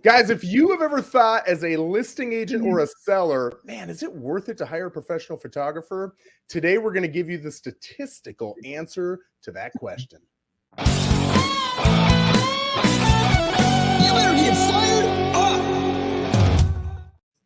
Guys, if you have ever thought as a listing agent or a seller, man, is it worth it to hire a professional photographer? Today, we're going to give you the statistical answer to that question. You better get fired up.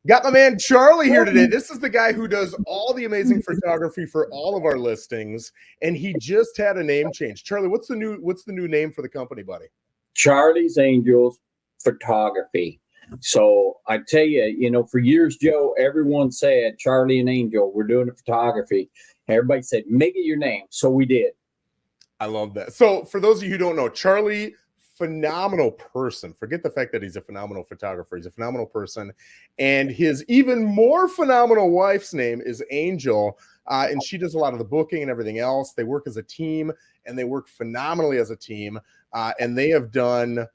Got my man Charlie here today. This is the guy who does all the amazing photography for all of our listings, and he just had a name change. Charlie, what's the new name for the company, buddy? Charlie's Angels Photography. So I tell you, for years, Joe, everyone said Charlie and Angel, we're doing the photography. Everybody said, make it your name. So we did. I love that. So for those of you who don't know, Charlie, phenomenal person. Forget the fact that he's a phenomenal photographer. He's a phenomenal person. And his even more phenomenal wife's name is Angel. And she does a lot of the booking and everything else. They work as a team, and they work phenomenally as a team. And they have done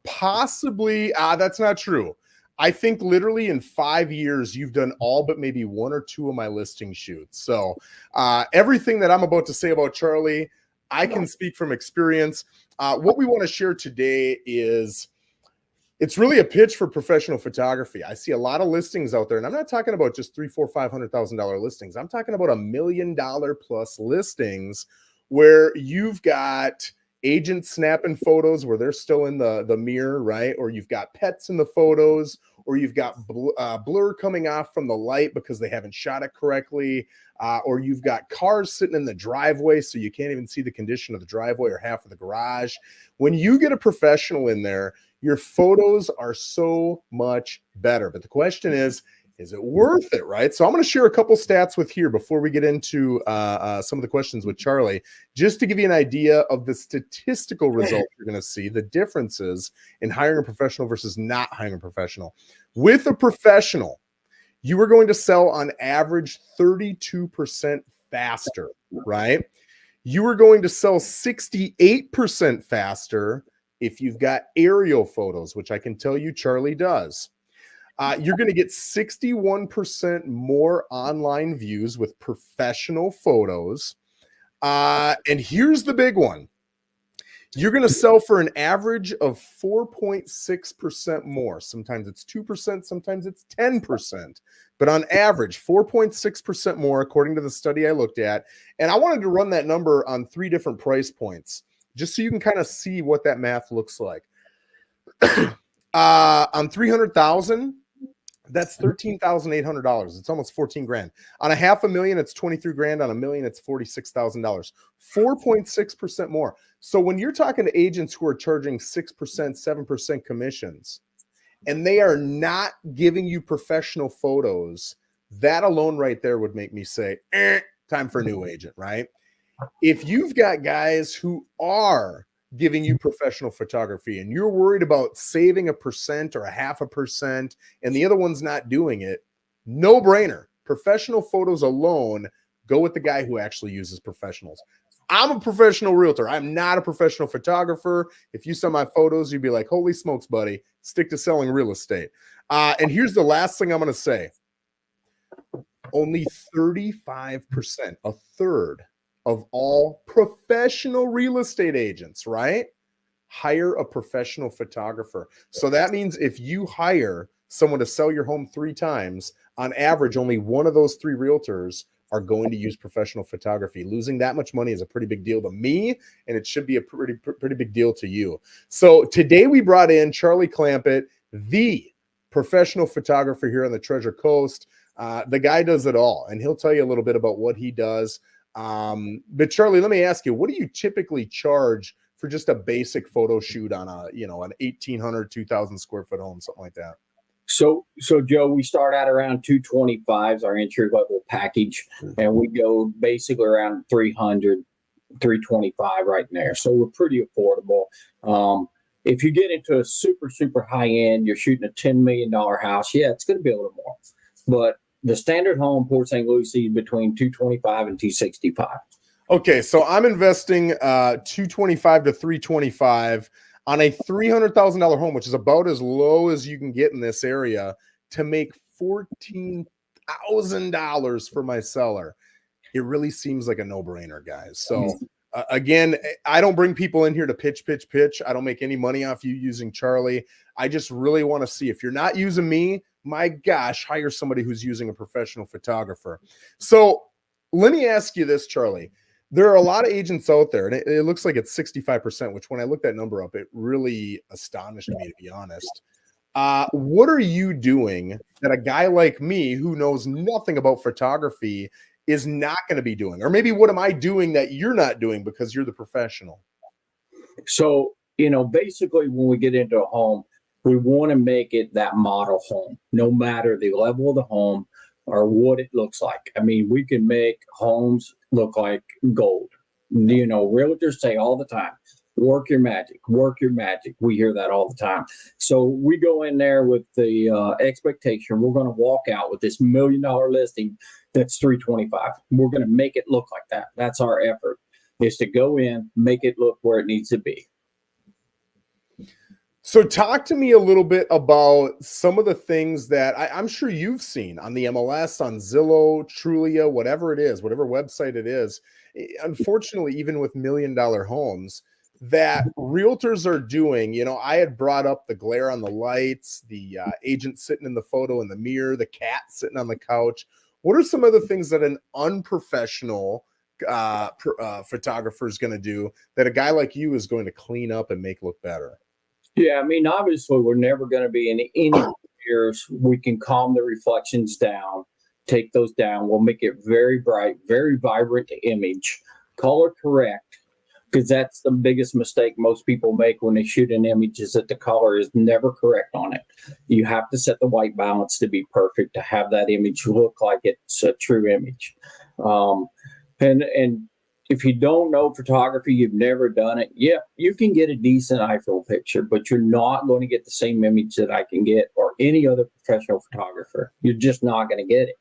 possibly, that's not true. I think literally in 5 years, you've done all but maybe one or two of my listing shoots. So everything that I'm about to say about Charlie, I can speak from experience. What we want to share today is it's really a pitch for professional photography. I see a lot of listings out there, and I'm not talking about just $300,000, $400,000, $500,000 listings. I'm talking about $1 million plus listings where you've got agents snapping photos where they're still in the mirror, right? Or you've got pets in the photos, or you've got blur coming off from the light because they haven't shot it correctly, or you've got cars sitting in the driveway so you can't even see the condition of the driveway or half of the garage. When you get a professional in there, your photos are so much better. But the question is it worth it, right? So I'm going to share a couple stats with here before we get into some of the questions with Charlie, just to give you an idea of the statistical results you're going to see, the differences in hiring a professional versus not hiring a professional. With a professional, you are going to sell on average 32% faster, right? You are going to sell 68% faster if you've got aerial photos, which I can tell you Charlie does. You're going to get 61% more online views with professional photos. And here's the big one. You're going to sell for an average of 4.6% more. Sometimes it's 2%, sometimes it's 10%. But on average, 4.6% more, according to the study I looked at. And I wanted to run that number on 3 different price points, just so you can kind of see what that math looks like. On 300,000, that's $13,800. It's almost 14 grand. On $500,000, it's 23 grand. On $1 million, it's $46,000. 4.6% more. So when you're talking to agents who are charging 6%, 7% commissions, and they are not giving you professional photos, that alone right there would make me say, time for a new agent, right? If you've got guys who are giving you professional photography and you're worried about saving 1% or 0.5%, and the other one's not doing it, no brainer. Professional photos alone, go with the guy who actually uses professionals. I'm a professional realtor. I'm not a professional photographer. If you saw my photos, you'd be like, holy smokes, buddy, stick to selling real estate. And here's the last thing I'm going to say. Only 35%, a third of all professional real estate agents, right, hire a professional photographer. So that means if you hire someone to sell your home 3 times, on average, only one of those 3 realtors are going to use professional photography. Losing that much money is a pretty big deal to me, and it should be a pretty big deal to you. So today we brought in Charlie Clampitt, the professional photographer here on the Treasure Coast. The guy does it all, and he'll tell you a little bit about what he does. But Charlie, let me ask you, what do you typically charge for just a basic photo shoot on an 1,800, 2,000 square foot home, something like that? So Joe, we start out around 225 is our entry level package, and we go basically around 300, 325 right in there. So we're pretty affordable. If you get into a super, super high end, you're shooting a $10 million house. Yeah, it's going to be a little more, but the standard home in Port St. Lucie is between 225 and 265. Okay, so I'm investing 225 to 325 on a $300,000 home, which is about as low as you can get in this area, to make $14,000 for my seller. It really seems like a no-brainer, guys. So Again, I don't bring people in here to pitch. I don't make any money off you using Charlie. I just really want to see if you're not using me, my gosh, hire somebody who's using a professional photographer. So let me ask you this, Charlie. There are a lot of agents out there, and it looks like it's 65%, which when I looked that number up, it really astonished me, to be honest. What are you doing that a guy like me who knows nothing about photography is not going to be doing? Or maybe what am I doing that you're not doing because you're the professional? So, basically when we get into a home, we want to make it that model home, no matter the level of the home or what it looks like. I mean, we can make homes look like gold. Realtors say all the time, work your magic, work your magic. We hear that all the time. So we go in there with the expectation we're going to walk out with this $1 million listing that's 325. We're going to make it look like that. That's our effort, is to go in, make it look where it needs to be. So talk to me a little bit about some of the things that I'm sure you've seen on the MLS, on Zillow, Trulia, whatever it is, whatever website it is. Unfortunately, even with $1 million homes, that realtors are doing. I had brought up the glare on the lights, the agent sitting in the photo in the mirror, the cat sitting on the couch. What are some of the things that an unprofessional photographer is going to do that a guy like you is going to clean up and make look better? Yeah, I mean, obviously, we're never going to be in any years. We can calm the reflections down, take those down. We'll make it very bright, very vibrant image, color correct, because that's the biggest mistake most people make when they shoot an image, is that the color is never correct on it. You have to set the white balance to be perfect to have that image look like it's a true image. And if you don't know photography, you've never done it, yeah, you can get a decent iPhone picture, but you're not going to get the same image that I can get or any other professional photographer. You're just not going to get it.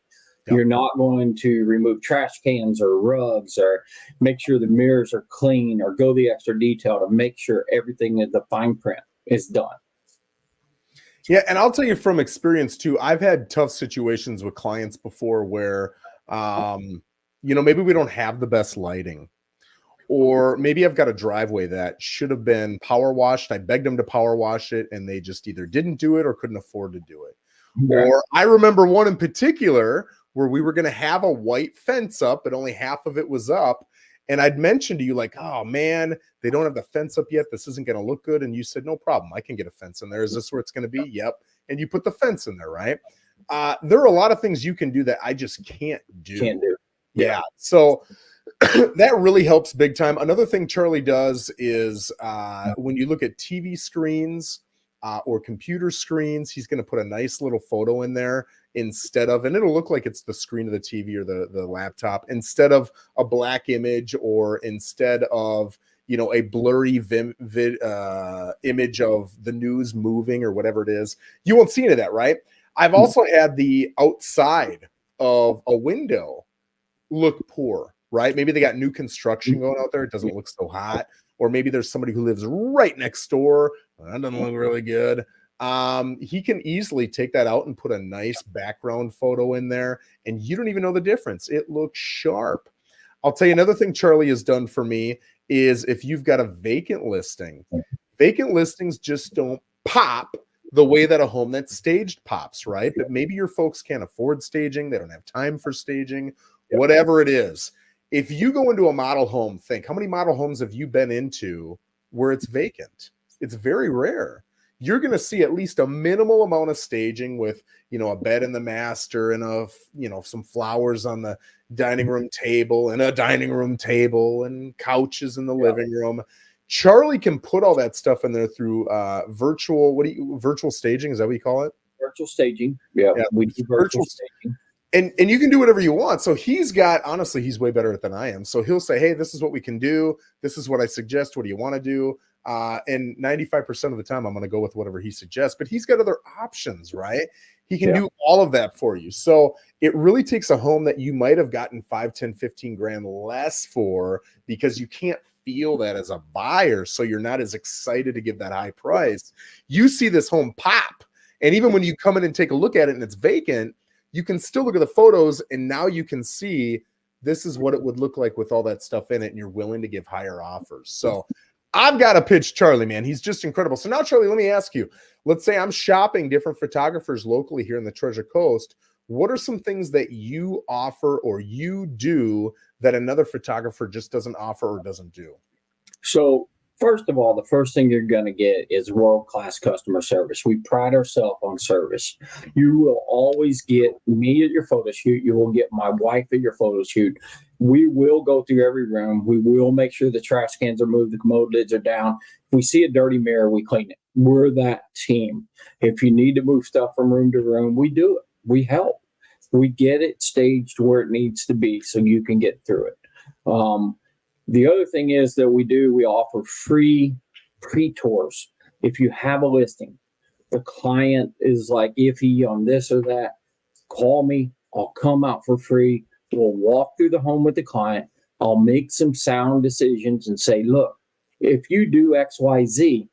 Yep. You're not going to remove trash cans or rugs or make sure the mirrors are clean or go the extra detail to make sure everything in the fine print is done. Yeah, and I'll tell you from experience too, I've had tough situations with clients before where maybe we don't have the best lighting, or maybe I've got a driveway that should have been power washed. I begged them to power wash it and they just either didn't do it or couldn't afford to do it. Right. Or I remember one in particular where we were going to have a white fence up, but only half of it was up. And I'd mentioned to you like, oh man, they don't have the fence up yet. This isn't going to look good. And you said, no problem. I can get a fence in there. Is this where it's going to be? Yep. And you put the fence in there, right? There are a lot of things you can do that I just can't do. Yeah. So that really helps big time. Another thing Charlie does is when you look at TV screens or computer screens, he's going to put a nice little photo in there instead of, and it'll look like it's the screen of the TV or the laptop, instead of a black image, or instead of, a blurry image of the news moving or whatever it is. You won't see any of that, right? I've also had the outside of a window look poor, right? Maybe they got new construction going out there. It doesn't look so hot. Or maybe there's somebody who lives right next door. That doesn't look really good. He can easily take that out and put a nice background photo in there, and you don't even know the difference. It looks sharp. I'll tell you another thing Charlie has done for me is if you've got a vacant listing, vacant listings just don't pop the way that a home that's staged pops, right? But maybe your folks can't afford staging. They don't have time for staging, whatever it is. If you go into a model home, think, how many model homes have you been into where it's vacant? It's very rare. You're going to see at least a minimal amount of staging with, a bed in the master and some flowers on the dining room table and a dining room table and couches in the living room. Charlie can put all that stuff in there through virtual staging? Is that what you call it? Virtual staging. Yeah. We do virtual staging. And you can do whatever you want. So he's way better at it than I am. So he'll say, hey, this is what we can do. This is what I suggest. What do you want to do? And 95% of the time, I'm going to go with whatever he suggests. But he's got other options, right? He can do all of that for you. So it really takes a home that you might have gotten 5, 10, 15 grand less for, because you can't feel that as a buyer. So you're not as excited to give that high price. You see this home pop. And even when you come in and take a look at it and it's vacant, you can still look at the photos, and now you can see this is what it would look like with all that stuff in it, and you're willing to give higher offers. So I've got to pitch Charlie, man. He's just incredible. So now, Charlie, let me ask you, let's say I'm shopping different photographers locally here in the Treasure Coast. What are some things that you offer or you do that another photographer just doesn't offer or doesn't do? So first of all, the first thing you're going to get is world-class customer service. We pride ourselves on service. You will always get me at your photo shoot. You will get my wife at your photo shoot. We will go through every room. We will make sure the trash cans are moved, the commode lids are down. If we see a dirty mirror, we clean it. We're that team. If you need to move stuff from room to room, we do it. We help. We get it staged where it needs to be so you can get through it. The other thing is that we offer free pre-tours. If you have a listing, the client is like iffy on this or that, call me. I'll come out for free. We'll walk through the home with the client. I'll make some sound decisions and say, look, if you do X, Y, Z,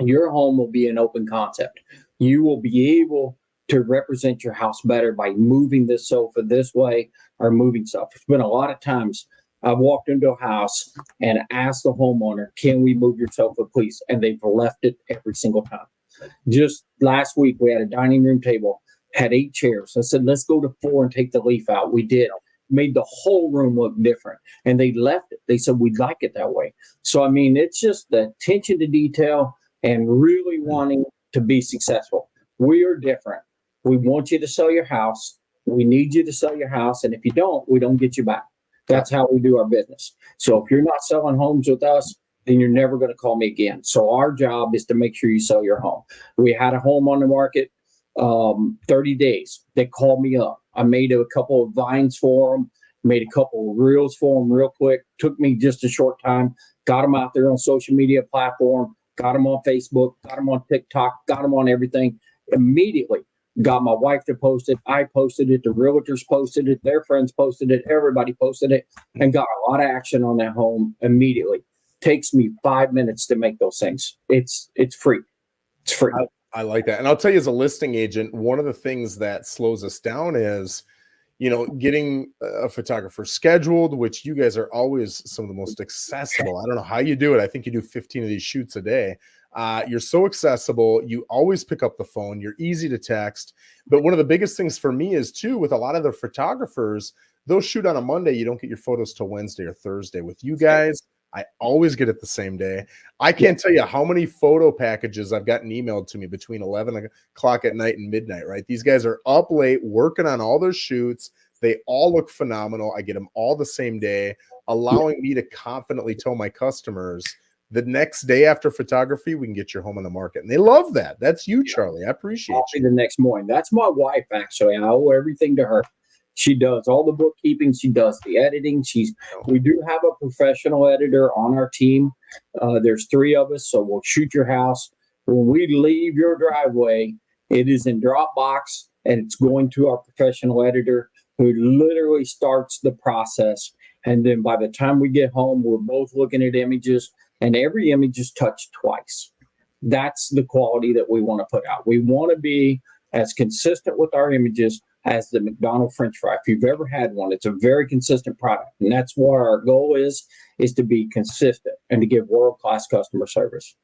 your home will be an open concept. You will be able to represent your house better by moving this sofa this way or moving stuff. It's been a lot of times I've walked into a house and asked the homeowner, can we move your sofa, please? And they've left it every single time. Just last week, we had a dining room table, had 8 chairs. I said, let's go to 4 and take the leaf out. We did. Made the whole room look different. And they left it. They said, we'd like it that way. So, I mean, it's just the attention to detail and really wanting to be successful. We are different. We want you to sell your house. We need you to sell your house. And if you don't, we don't get you back. That's how we do our business. So if you're not selling homes with us, then you're never going to call me again. So our job is to make sure you sell your home. We had a home on the market 30 days. They called me up. I made a couple of vines for them, made a couple of reels for them real quick. Took me just a short time. Got them out there on social media platform. Got them on Facebook. Got them on TikTok. Got them on everything immediately. Got my wife to post it. I posted it. The realtors posted it. Their friends posted it. Everybody posted it and got a lot of action on that home immediately. Takes me 5 minutes to make those things. It's free. It's free. I like that. And I'll tell you, as a listing agent, one of the things that slows us down is, getting a photographer scheduled, which you guys are always some of the most accessible. I don't know how you do it. I think you do 15 of these shoots a day. You're so accessible. You always pick up the phone. You're easy to text. But one of the biggest things for me is, too, with a lot of the photographers, they'll shoot on a Monday. You don't get your photos till Wednesday or Thursday. With you guys, I always get it the same day. I can't tell you how many photo packages I've gotten emailed to me between 11 o'clock at night and midnight, right? These guys are up late working on all their shoots. They all look phenomenal. I get them all the same day, allowing me to confidently tell my customers the next day after photography, we can get your home on the market. And they love that. That's you, Charlie. I appreciate you. The next morning. That's my wife, actually. I owe everything to her. She does all the bookkeeping. She does the editing. We do have a professional editor on our team. There's 3 of us, so we'll shoot your house. When we leave your driveway, it is in Dropbox, and it's going to our professional editor who literally starts the process. And then by the time we get home, we're both looking at images, and every image is touched twice. That's the quality that we want to put out. We want to be as consistent with our images as the McDonald's French fry. If you've ever had one, it's a very consistent product. And that's what our goal is to be consistent and to give world-class customer service.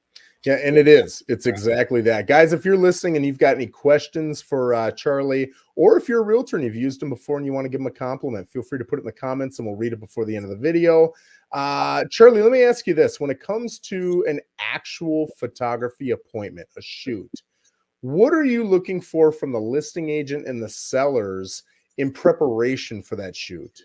Yeah, and it is. It's exactly that. Guys, if you're listening and you've got any questions for Charlie, or if you're a realtor and you've used him before and you want to give him a compliment, feel free to put it in the comments and we'll read it before the end of the video. Charlie, let me ask you this. When it comes to an actual photography appointment, a shoot, what are you looking for from the listing agent and the sellers in preparation for that shoot?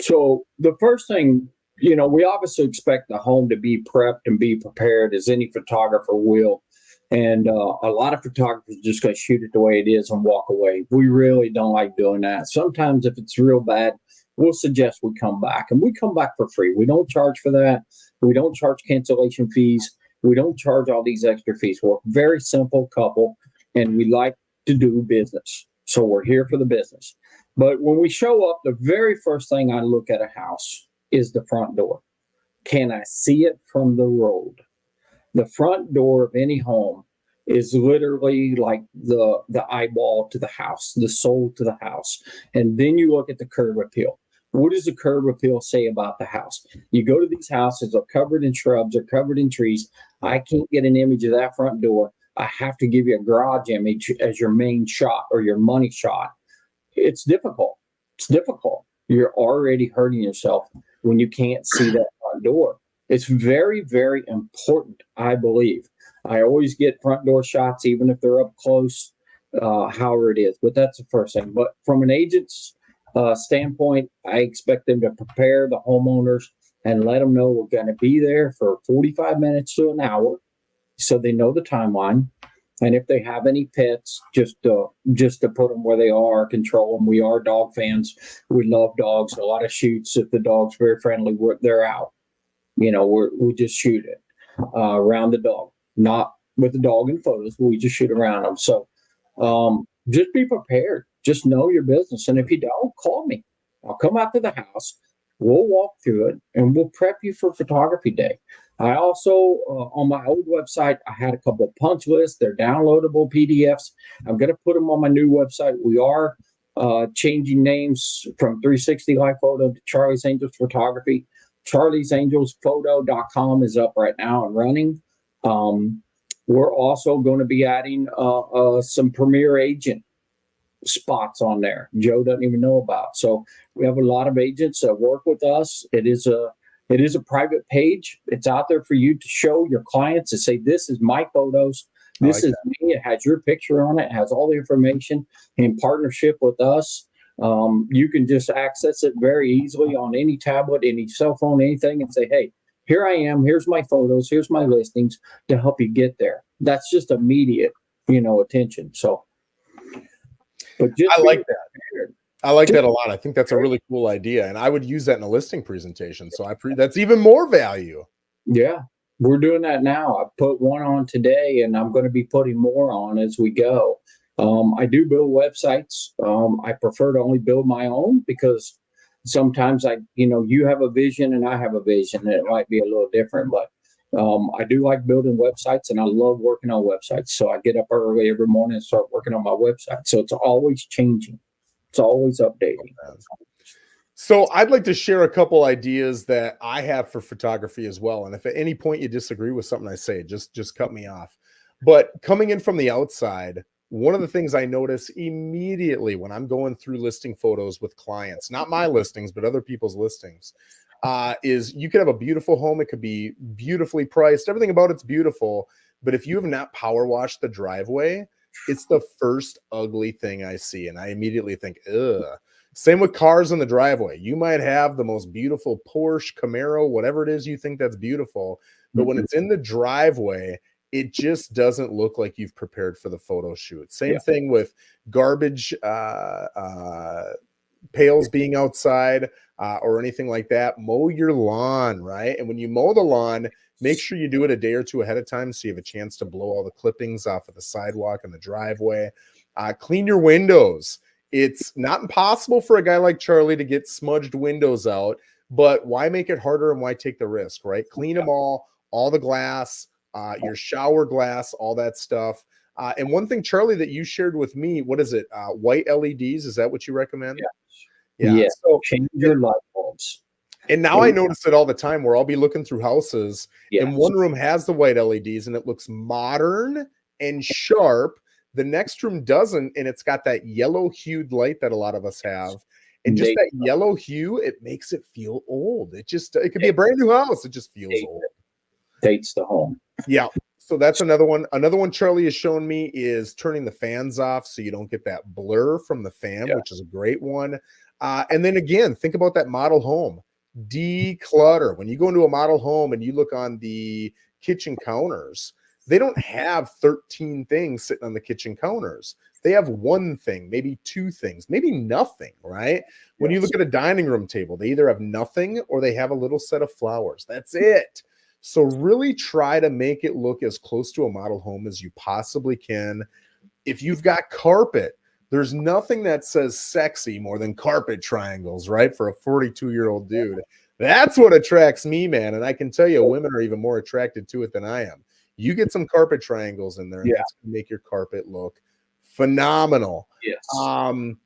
So the first thing, we obviously expect the home to be prepped and be prepared as any photographer will. And a lot of photographers just going to shoot it the way it is and walk away. We really don't like doing that. Sometimes if it's real bad, we'll suggest we come back. And we come back for free. We don't charge for that. We don't charge cancellation fees. We don't charge all these extra fees. We're a very simple couple, and we like to do business. So we're here for the business. But when we show up, the very first thing I look at a house is the front door. Can I see it from the road? The front door of any home is literally like the eyeball to the house, the soul to the house. And then you look at the curb appeal. What does the curb appeal say about the house? You go to these houses, they're covered in shrubs, they're covered in trees. I can't get an image of that front door. I have to give you a garage image as your main shot or your money shot. It's difficult. It's difficult. You're already hurting yourself when you can't see that front door. It's very, very important, I believe. I always get front door shots, even if they're up close, however it is. But that's the first thing. But from an agent's standpoint, I expect them to prepare the homeowners and let them know we're going to be there for 45 minutes to an hour, so they know the timeline. And if they have any pets, just to put them where they are, control them. We are dog fans. We love dogs. A lot of shoots. If the dog's very friendly, they're out. We just shoot it around the dog, not with the dog in photos. But we just shoot around them. So just be prepared. Just know your business. And if you don't, call me. I'll come out to the house. We'll walk through it and we'll prep you for photography day. I also, on my old website, I had a couple of punch lists. They're downloadable PDFs. I'm going to put them on my new website. We are changing names from 360 Live Photo to Charlie's Angels Photography. Charlie'sAngelsPhoto.com is up right now and running. We're also going to be adding some Premier Agent spots on there Joe doesn't even know about. So we have a lot of agents that work with us. It is a private page. It's out there for you to show your clients to say, this is my photos. This is me. It has your picture on it. It has all the information in partnership with us. You can just access it very easily on any tablet, any cell phone, anything, and say, hey, here I am. Here's my photos. Here's my listings to help you get there. That's just immediate, attention. So, but just I like that. I like that a lot. I think that's a really cool idea, and I would use that in a listing presentation. So that's even more value. Yeah, we're doing that now. I put one on today, and I'm going to be putting more on as we go. I do build websites. I prefer to only build my own because sometimes you have a vision and I have a vision, and it might be a little different, but I do like building websites, and I love working on websites. So I get up early every morning and start working on my website. So it's always changing. It's always updating. So I'd like to share a couple ideas that I have for photography as well. And if at any point you disagree with something I say, just cut me off. But coming in from the outside, one of the things I notice immediately when I'm going through listing photos with clients, not my listings, but other people's listings, is you could have a beautiful home. It could be beautifully priced. Everything about it's beautiful. But if you have not power washed the driveway, it's the first ugly thing I see. And I immediately think, ugh. Same with cars in the driveway. You might have the most beautiful Porsche, Camaro, whatever it is you think that's beautiful. But when it's in the driveway, it just doesn't look like you've prepared for the photo shoot. Same thing with garbage pails being outside or anything like that. Mow your lawn, right? And when you mow the lawn, make sure you do it a day or two ahead of time so you have a chance to blow all the clippings off of the sidewalk and the driveway. Clean your windows. It's not impossible for a guy like Charlie to get smudged windows out, but why make it harder and why take the risk, right? Clean them all the glass, your shower glass, all that stuff. And one thing, Charlie, that you shared with me, what is it? White LEDs. Is that what you recommend? Yeah. So change your light bulbs. And now I notice it all the time where I'll be looking through houses and one room has the white LEDs and it looks modern and sharp. The next room doesn't, and it's got that yellow hued light that a lot of us have. And just that yellow hue, it makes it feel old. It could be a brand new house. It just feels old. Dates the home. Yeah. So that's another one. Another one Charlie has shown me is turning the fans off so you don't get that blur from the fan, which is a great one. And then again, think about that model home. Declutter. When you go into a model home and you look on the kitchen counters, they don't have 13 things sitting on the kitchen counters. They have one thing, maybe two things, maybe nothing, right? When you look at a dining room table, they either have nothing or they have a little set of flowers. That's it. So really try to make it look as close to a model home as you possibly can. If you've got carpet, there's nothing that says sexy more than carpet triangles, right? For a 42-year-old dude. That's what attracts me, man. And I can tell you, women are even more attracted to it than I am. You get some carpet triangles in there, and that's going to make your carpet look phenomenal. Yes.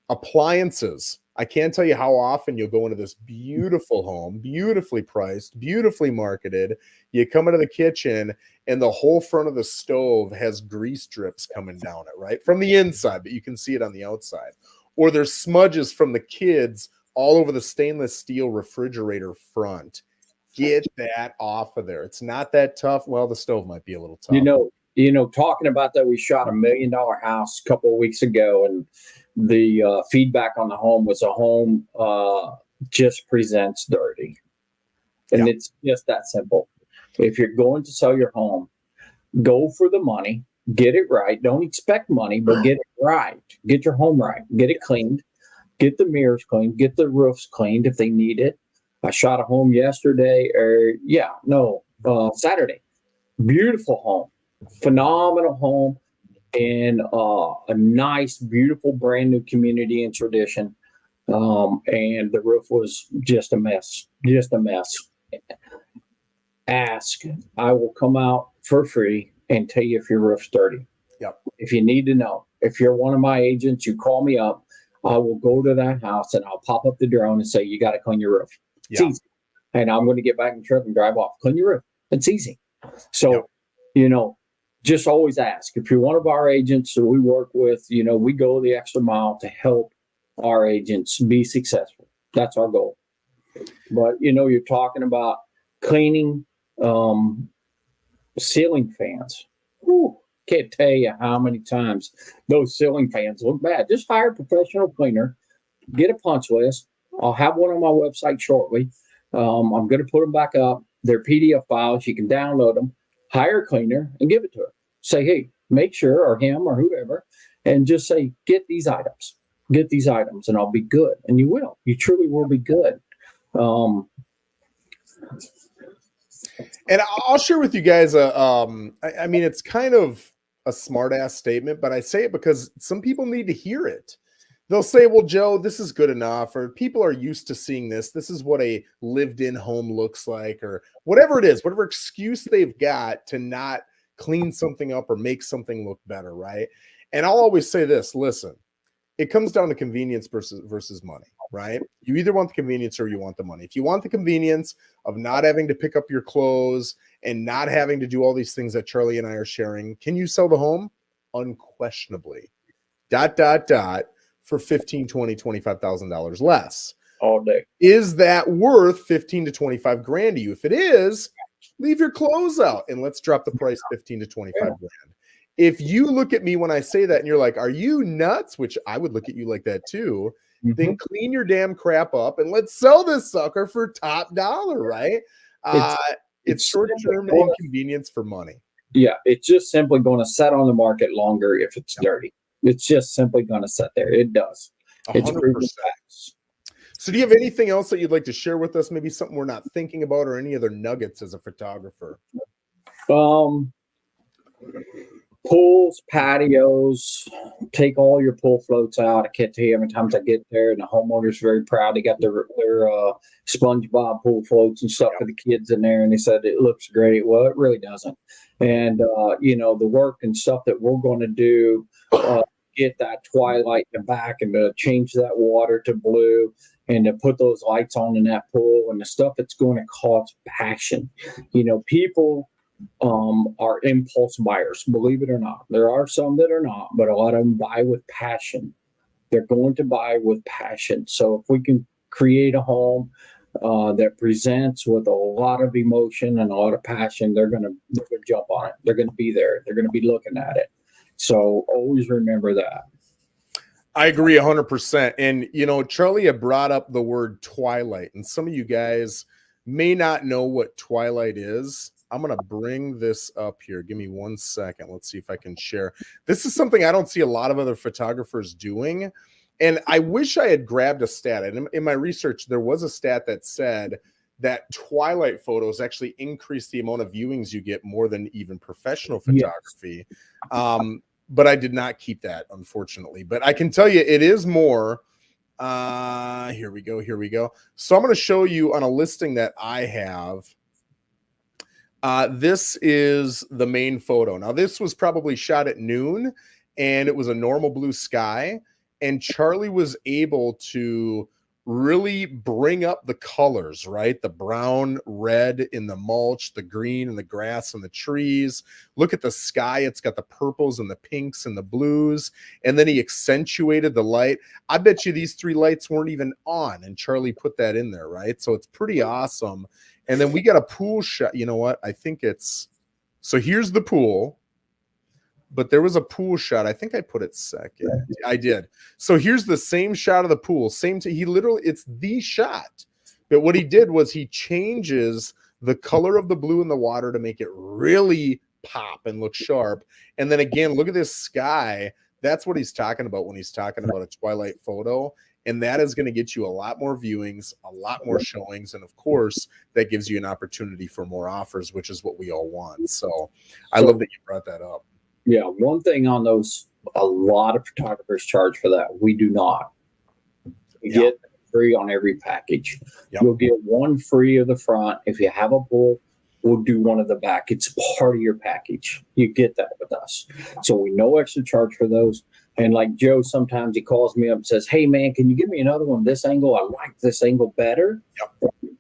Appliances. I can't tell you how often you'll go into this beautiful home, beautifully priced, beautifully marketed. You come into the kitchen and the whole front of the stove has grease drips coming down it, right? From the inside, but you can see it on the outside. Or there's smudges from the kids all over the stainless steel refrigerator front. Get that off of there. It's not that tough. Well, the stove might be a little tough. Talking about that, we shot $1 million house a couple of weeks ago, and the feedback on the home was a home just presents dirty. And it's just that simple. If you're going to sell your home, go for the money, get it right. Don't expect money, but get it right. Get your home right. Get it cleaned. Get the mirrors cleaned. Get the roofs cleaned if they need it. I shot a home Saturday. Beautiful home. Phenomenal home in a nice, beautiful, brand new community and tradition. And the roof was just a mess. Ask. I will come out for free and tell you if your roof's dirty. Yep. If you need to know, if you're one of my agents, you call me up. I will go to that house and I'll pop up the drone and say, you got to clean your roof. It's easy. And I'm going to get back in the truck and drive off. Clean your roof. It's easy. So, just always ask. If you're one of our agents that we work with, we go the extra mile to help our agents be successful. That's our goal. But, you're talking about cleaning ceiling fans. Whew, can't tell you how many times those ceiling fans look bad. Just hire a professional cleaner, get a punch list. I'll have one on my website shortly. I'm going to put them back up. They're PDF files. You can download them. Hire a cleaner and give it to her. Say, hey, make sure, or him or whoever, and just say, get these items, and I'll be good. And you will. You truly will be good. And I'll share with you guys, I mean, it's kind of a smart ass statement, but I say it because some people need to hear it. They'll say, well, Joe, this is good enough, or people are used to seeing this. This is what a lived-in home looks like, or whatever it is, whatever excuse they've got to not clean something up or make something look better, right? And I'll always say this, listen, it comes down to convenience versus money, right? You either want the convenience or you want the money. If you want the convenience of not having to pick up your clothes and not having to do all these things that Charlie and I are sharing, can you sell the home? Unquestionably. For $15,000, $20,000, $25,000 less. All day. Is that worth 15 to 25 grand to you? If it is, leave your clothes out and let's drop the price 15 to 25 grand. If you look at me when I say that and you're like, are you nuts? Which I would look at you like that too. Then clean your damn crap up and let's sell this sucker for top dollar, right? It's short-term inconvenience for money. Yeah, it's just simply going to set on the market longer if it's dirty. It's just simply going to sit there. It does. 100%. It's proven facts. So do you have anything else that you'd like to share with us? Maybe something we're not thinking about or any other nuggets as a photographer? Pools, patios, take all your pool floats out. I can't tell you how many times I get there and the homeowner's very proud. They got their SpongeBob pool floats and stuff for the kids in there. And they said, it looks great. Well, it really doesn't. And, the work and stuff that we're going to do, get that twilight in the back and to change that water to blue and to put those lights on in that pool and the stuff that's going to cause passion. People are impulse buyers, believe it or not. There are some that are not, but a lot of them buy with passion. They're going to buy with passion. So if we can create a home that presents with a lot of emotion and a lot of passion, they're going to jump on it. They're going to be there. They're going to be looking at it. So always remember that. I agree 100%. And, Charlie had brought up the word twilight, and some of you guys may not know what twilight is. I'm going to bring this up here. Give me 1 second. Let's see if I can share. This is something I don't see a lot of other photographers doing. And I wish I had grabbed a stat. And in my research, there was a stat that said that twilight photos actually increase the amount of viewings you get more than even professional photography. Yes. But I did not keep that, unfortunately. But I can tell you it is more. Here we go. So I'm going to show you on a listing that I have. This is the main photo. Now, this was probably shot at noon, and it was a normal blue sky. and Charlie was able to really bring up the colors, right? The brown, red in the mulch, the green and the grass and the trees. Look at the sky. It's got the purples and the pinks and the blues. And then he accentuated the light. I bet you these 3 lights weren't even on, and Charlie put that in there, right? So it's pretty awesome. And then we got a pool shot. You know what? I think it's, so here's the pool. But there was a pool shot. I think I put it second. I did. So here's the same shot of the pool. He literally, it's the shot. But what he did was he changes the color of the blue in the water to make it really pop and look sharp. And then again, look at this sky. That's what he's talking about when he's talking about a twilight photo. And that is going to get you a lot more viewings, a lot more showings. And of course, that gives you an opportunity for more offers, which is what we all want. So I love that you brought that up. Yeah, one thing on those, a lot of photographers charge for that. We do not. You get free on every package. You'll get one free of the front. If you have a pool, we'll do one of the back. It's part of your package. You get that with us. So we no extra charge for those. And like Joe, sometimes he calls me up and says, hey, man, can you give me another one this angle? I like this angle better.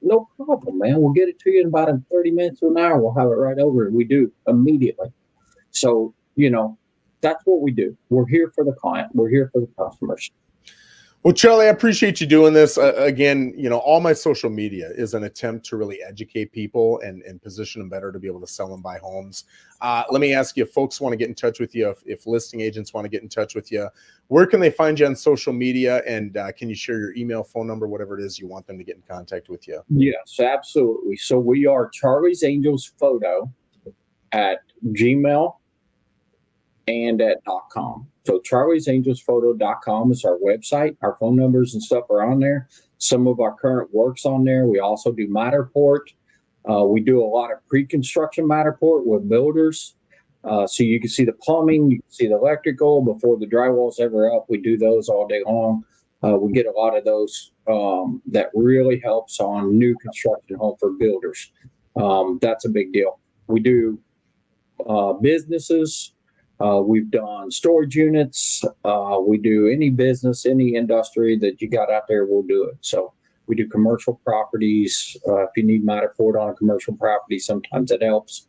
No problem, man. We'll get it to you in about 30 minutes to an hour. We'll have it right over. We do immediately. So, you know, that's what we do. We're here for the client. We're here for the customers. Well, Charlie, I appreciate you doing this. Again, you know, all my social media is an attempt to really educate people and position them better to be able to sell and buy homes. Let me ask you, if folks want to get in touch with you, if listing agents want to get in touch with you, where can they find you on social media? And can you share your email, phone number, whatever it is you want them to get in contact with you? Yes, absolutely. So we are Charlie's Angels Photo at Gmail and at .com. So charliesangelsPhoto.com is our website. Our phone numbers and stuff are on there. Some of our current work's on there. We also do Matterport. We do a lot of pre-construction Matterport with builders. So you can see the plumbing, you can see the electrical before the drywall's ever up. We do those all day long. We get a lot of those that really helps on new construction home for builders. That's a big deal. We do businesses. We've done storage units. We do any business, any industry that you got out there, we'll do it. So we do commercial properties. If you need Matterport on a commercial property, sometimes it helps.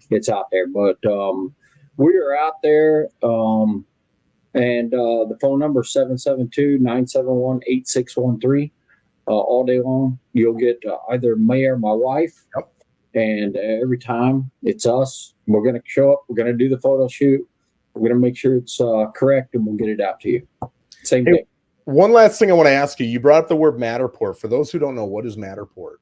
It's out there. But we are out there. And the phone number is 772-971-8613. All day long. You'll get either me or my wife. Yep. And every time it's us. We're going to show up. We're going to do the photo shoot. We're going to make sure it's correct, and we'll get it out to you. Same thing. One last thing I want to ask you. You brought up the word Matterport. For those who don't know, what is Matterport?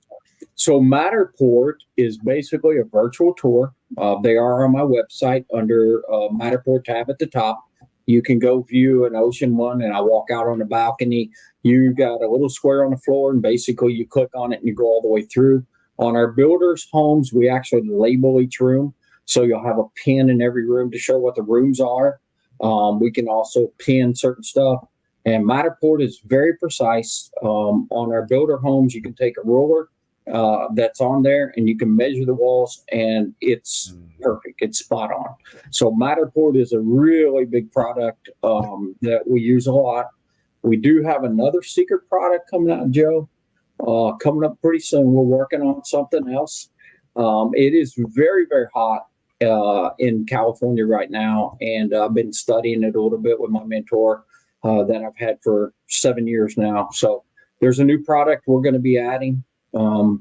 So Matterport is basically a virtual tour. They are on my website under Matterport tab at the top. You can go view an ocean one, and I walk out on the balcony. You got a little square on the floor, and basically you click on it, and you go all the way through. On our builders' homes, we actually label each room. So you'll have a pin in every room to show what the rooms are. We can also pin certain stuff. And Matterport is very precise. On our builder homes, you can take a ruler that's on there, and you can measure the walls, and it's perfect. It's spot on. So Matterport is a really big product that we use a lot. We do have another secret product coming out, Joe, coming up pretty soon. We're working on something else. It is very, very hot in California right now, and I've been studying it a little bit with my mentor that I've had for 7 years now. So there's a new product we're going to be adding. I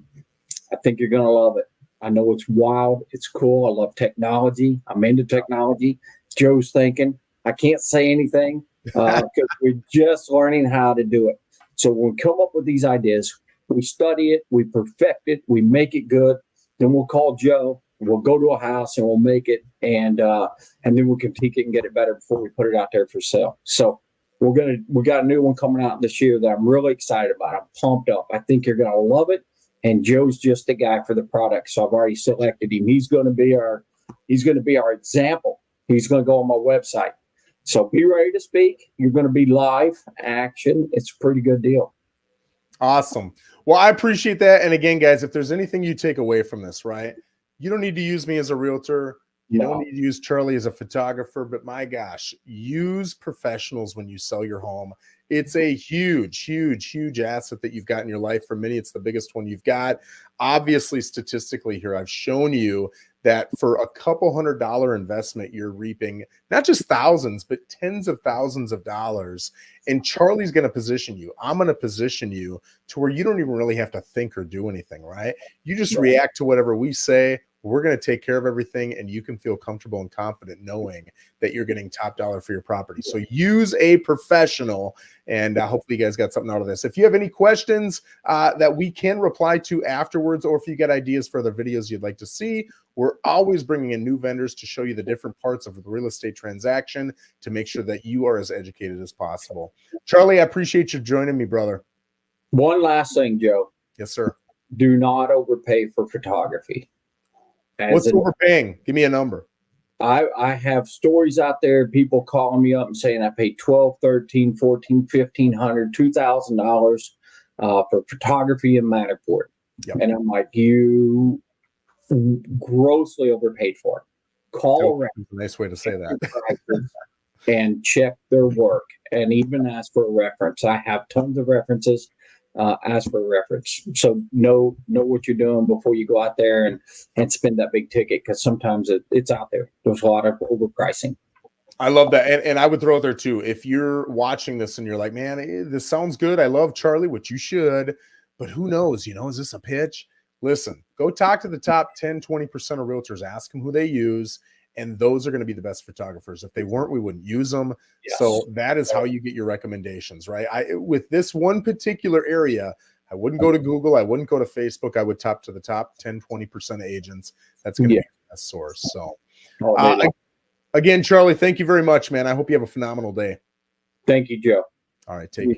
think you're going to love it. I know it's wild. It's cool. I love technology. I'm into technology. Joe's thinking. I can't say anything because we're just learning how to do it. So when we come up with these ideas, we study it, we perfect it, we make it good. Then we'll call Joe. We'll go to a house and we'll make it, and then we'll critique it and get it better before we put it out there for sale. So we got a new one coming out this year that I'm really excited about. I'm pumped up. I think you're gonna love it. And Joe's just the guy for the product, so I've already selected him. He's gonna be our example. He's gonna go on my website. So be ready to speak. You're gonna be live action. It's a pretty good deal. Awesome. Well, I appreciate that. And again, guys, if there's anything you take away from this, right? You don't need to use me as a realtor. You don't need to use Charlie as a photographer, but my gosh, use professionals when you sell your home. It's a huge, huge, huge asset that you've got in your life. For many, it's the biggest one you've got. Obviously, statistically here, I've shown you that for a couple $100 investment, you're reaping not just thousands, but tens of thousands of dollars. And Charlie's going to position you. I'm going to position you to where you don't even really have to think or do anything, right? You just react to whatever we say. We're going to take care of everything, and you can feel comfortable and confident knowing that you're getting top dollar for your property. So use a professional, and hopefully you guys got something out of this. If you have any questions that we can reply to afterwards, or if you got ideas for other videos you'd like to see, we're always bringing in new vendors to show you the different parts of the real estate transaction to make sure that you are as educated as possible. Charlie, I appreciate you joining me, brother. One last thing, Joe. Yes, sir. Do not overpay for photography. What's overpaying? Give me a number. I have stories out there, people calling me up and saying I paid $1,200, $1,300, $1,400, $1,500, $2,000 for photography in Matterport. Yep. And I'm like, you grossly overpaid for it. Call around. That's a nice way to say that. And check their work and even ask for a reference. I have tons of references. Ask for a reference. So know what you're doing before you go out there and spend that big ticket, because sometimes it's out there. There's a lot of overpricing. I love that. And I would throw it there too. If you're watching this and you're like, man, this sounds good. I love Charlie, which you should, but who knows, is this a pitch? Listen, go talk to the top 10, 20% of realtors, ask them who they use. And those are going to be the best photographers. If they weren't, we wouldn't use them. Yes. So that is how you get your recommendations, right? With this one particular area, I wouldn't go to Google. I wouldn't go to Facebook. I would talk to the top 10, 20% of agents. That's going to be the best source. So again, Charlie, thank you very much, man. I hope you have a phenomenal day. Thank you, Joe. All right. Take care.